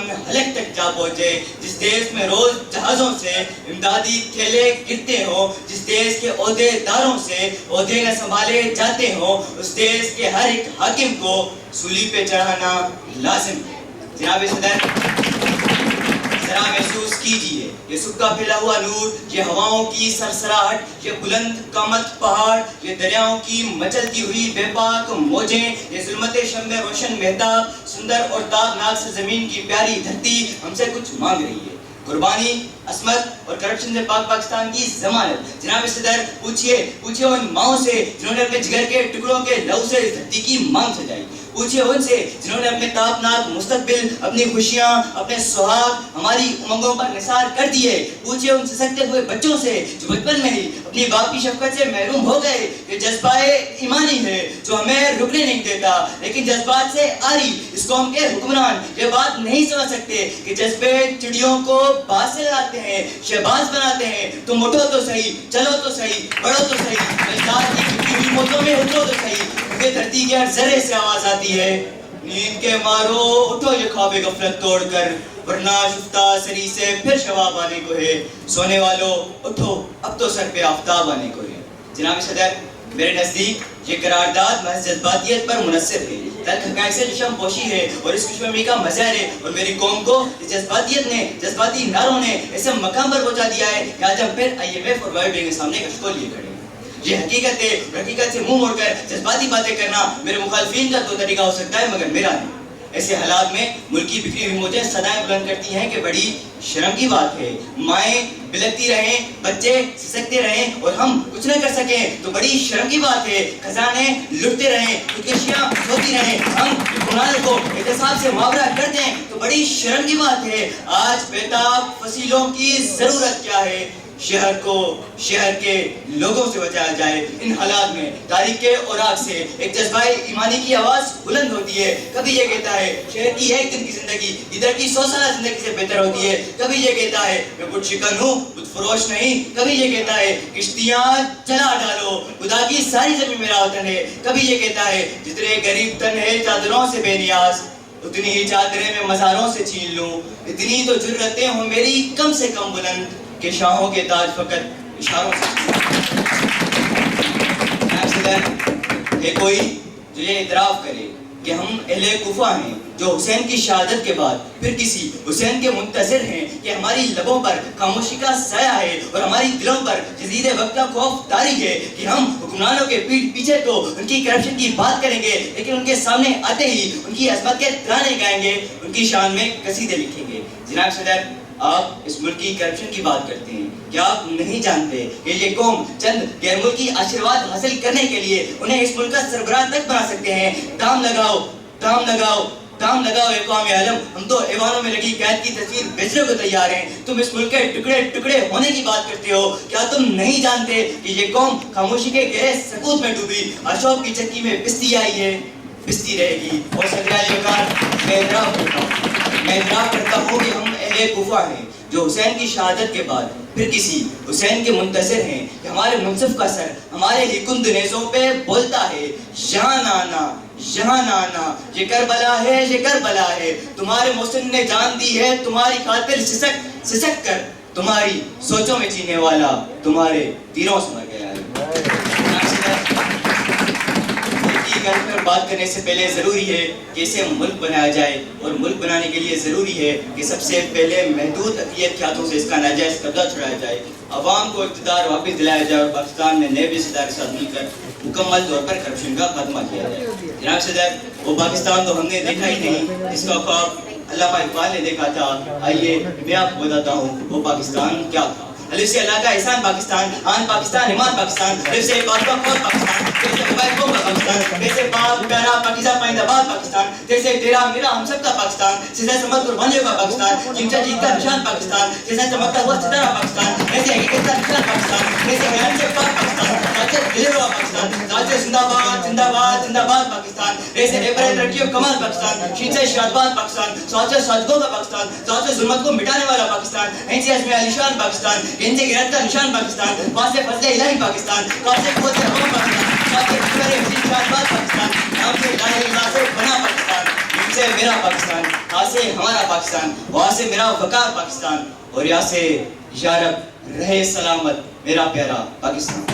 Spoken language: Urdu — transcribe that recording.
ایمان حلق تک جا پہنچے، جس دیش میں روز جہازوں سے امدادی تھیلے گرتے ہوں، جس دیش کے عہدے داروں سے عہدے نہ سنبھالے جاتے ہوں، اس دیش کے ہر ایک حاکم کو سولی پہ چڑھانا لازم ہے۔ جناب صدر، ذرا محسوس کیجئے یہ سکا پھیلا ہوا نور، یہ ہواؤں کی سرسراہٹ، یہ بلند قامت پہاڑ، یہ دریاؤں کی مچلتی ہوئی بے پاک موجیں، یہ ظلمت شمع روشن مہتاب، سندر اور تابناک سرزمین کی پیاری دھرتی ہم سے کچھ مانگ رہی ہے، قربانی، عصمت اور کرپشن سے پاک پاکستان کی ضمانت۔ جناب صدر، پوچھئے ان ماؤں سے جنہوں نے اپنے جگر کے ٹکڑوں کے لہو سے اس دھرتی کی مانگ سجائی، پوچھئے ان سے جنہوں نے اپنے تابناک مستقبل، اپنی خوشیاں، اپنے سہاگ ہماری امنگوں پر نثار کر دیے، پوچھئے ان سسکتے ہوئے بچوں سے جو بچپن میں ہی اپنی باپ کی شفقت سے محروم ہو گئے۔ یہ جذبہ ایمانی ہے جو ہمیں رکنے نہیں دیتا، لیکن جذبات سے آری اس قوم کے حکمران یہ بات نہیں سمجھ سکتے کہ جذبے چڑیوں کو باز سے لاتے ہیں، شہباز بناتے ہیں۔ تم اٹھو تو صحیح، چلو تو صحیح، بڑھو تو صحیح، اجداد کی ٹوٹی ہوئی موتوں میں اترو تو صحیح، کیونکہ دھرتی کے ہر ذرے سے آواز آتی ہے، نیند کے مارو اٹھو یہ خواب غفلت توڑ کر، ورنہ شفتہ سری سے پھر شباب آنے کو ہے، سونے والوں اٹھو اب تو سر پہ آفتاب آنے کو ہے۔ جناب صدر، میرے نزدیک یہ قرارداد محض جذباتیت پر منحصر ہے، تلخ حقائق سے چشم پوشی ہے اور اس کشمکش کا مظہر ہے، اور میری قوم کو اس جذباتیت نے، جذباتی نعروں نے ایسے مقام پر پہنچا دیا ہے کہ آج ہم پھر IMF اور ورلڈ بینک کے سامنے کشکول لیے کھڑے ہیں۔ یہ حقیقت ہے، حقیقت سے منہ موڑ کر جذباتی باتیں کرنا میرے مخالفین کا تو طریقہ ہو سکتا ہے مگر میرا نہیں۔ ایسے حالات میں ملک کی بکھری ہوئی موجیں صدائیں بلند کرتی ہیں کہ بڑی شرم کی بات ہے، مائیں بلکتی رہیں، بچے سسکتے رہیں اور ہم کچھ نہ کر سکیں تو بڑی شرم کی بات ہے، خزانے لٹتے رہیں، خودکشیاں ہوتی رہیں، ہم حکمرانوں کو احتساب سے معاورہ کر دیں تو بڑی شرم کی بات ہے۔ آج بیتاب فصیلوں کی ضرورت کیا ہے؟ شہر کو شہر کے لوگوں سے بچایا جائے۔ ان حالات میں تاریخ کے اوراق سے ایک جذبہ ایمانی کی آواز بلند ہوتی ہے، کبھی یہ کہتا ہے شہر کی ایک دن کی زندگی ادھر کی 100 سالہ زندگی سے بہتر ہوتی ہے، کبھی یہ کہتا ہے میں بت شکن ہوں بت فروش نہیں، کبھی یہ کہتا ہے کشتیاں چلا ڈالو خدا کی ساری زمین میرا وطن ہے، کبھی یہ کہتا ہے جتنے غریب تن ہے چادروں سے بے نیاز اتنی ہی چادریں میں مزاروں سے چھین لوں، اتنی تو جرتیں ہوں میری کم سے کم بلند کہ شاہوں کے تاج فقط اشاروں سے۔ ہے کوئی جو یہ اعتراف کرے کہ ہم اہل کوفہ ہیں جو حسین کی شہادت کے بعد پھر کسی حسین کے منتظر ہیں، کہ ہماری لبوں پر خاموشی کا سایہ ہے اور ہماری دلوں پر جدید وقت کا خوف طاری ہے کہ ہم حکمرانوں کے پیٹھ پیچھے تو ان کی کرپشن کی بات کریں گے لیکن ان کے سامنے آتے ہی ان کی عظمت کے ترانے گائیں گے، ان کی شان میں قصیدے لکھیں گے۔ جناب صدر، آپ اس ملک کی کرپشن کی بات کرتے ہیں، کیا آپ نہیں جانتے کہ یہ قوم چند غیر ملکی آشرواد حاصل کرنے کے لیے انہیں اس ملک کا سربراہ تک بنا سکتے ہیں؟ دام لگاؤ، دام لگاؤ، دام لگاؤ اے قوم عالم، ہم تو ایوانوں میں لگی قید کی تصویر بیچنے کو تیار ہیں، تم اس ملک کے ٹکڑے ٹکڑے ہونے کی بات کرتے ہو۔ کیا تم نہیں جانتے کہ یہ قوم خاموشی کے گہرے سکوت میں ڈوبی اشوک کی چکی میں پستی آئی ہے، پستی رہے گی۔ اور صدراعلی وقار، میں اعتراف کرتا ہوں کہ ہم اہل کوفہ ہیں جو حسین کی شہادت کے بعد پھر کسی حسین کے منتظر ہیں، کہ ہمارے منصف کا سر ہمارے ہی کند نیزوں پہ بولتا ہے یہاں نانا، یہاں نانا، یہ کربلا ہے، یہ کربلا ہے، تمہارے محسن نے جان دی ہے تمہاری خاطر سسک سسک کر، تمہاری سوچوں میں جینے والا تمہارے تیروں سے مر گیا ہے۔ پر بات کرنے سے پہلے ضروری ہے کہ اسے ملک بنایا جائے، اور ملک بنانے کے لیے ضروری ہے کہ سب سے پہلے محدود اقلیت کے ہاتھوں سے اس کا ناجائز قبضہ چھڑایا جائے، عوام کو اقتدار واپس دلایا جائے اور پاکستان میں نئے بسیدار کے ساتھ مل کر مکمل طور پر کرپشن کا خاتمہ کیا جائے۔ جناب صدر، وہ پاکستان تو ہم نے دیکھا ہی نہیں، اس کا خواب علامہ اقبال نے دیکھا تھا۔ آئیے میں آپ کو بتاتا ہوں وہ پاکستان کیا تھا۔ الف سے اللہ کا احسان پاکستان، آن پاکستان، ایمان پاکستان، الف سے پاک کا خود پاکستان، جیسے موبائل فون کا پاکستان، جیسے پاک پیارا پاکیزہ پائندہ باد پاکستان، جیسے تیرا میرا ہم سب کا پاکستان، جیسے سمت قربانیوں کا پاکستان، چمچا جیت کا نشان پاکستان، جیسے چمکتا ہوا ستارہ پاکستان، جیسے حقیقت کا نشان پاکستان، جیسے حیران سے پاک پاکستان، جیسے دلیر ہوا پاکستان، جیسے زندہ باد زندہ باد زندہ باد پاکستان، جیسے عبرت ترقی و کمال پاکستان، شین سے شادباد پاکستان، سواد سے سادگوں کا پاکستان، سواد سے ظلمت کو مٹانے والا پاکستان، این سے عزم علیشان پاکستان، این سے غیرت کا نشان پاکستان، پاس سے فضل الہی پاکستان، کاف سے قوت رحمان پاکستان، کاف سے قدر حسین شادباد پاکستان، نام سے الہ الا اللہ سے بنا پاکستان۔ سے میرا پاکستان، یہاں سے ہمارا پاکستان، وہاں سے میرا وقار پاکستان، اور یہاں سے یا رب رہے سلامت میرا پیارا پاکستان.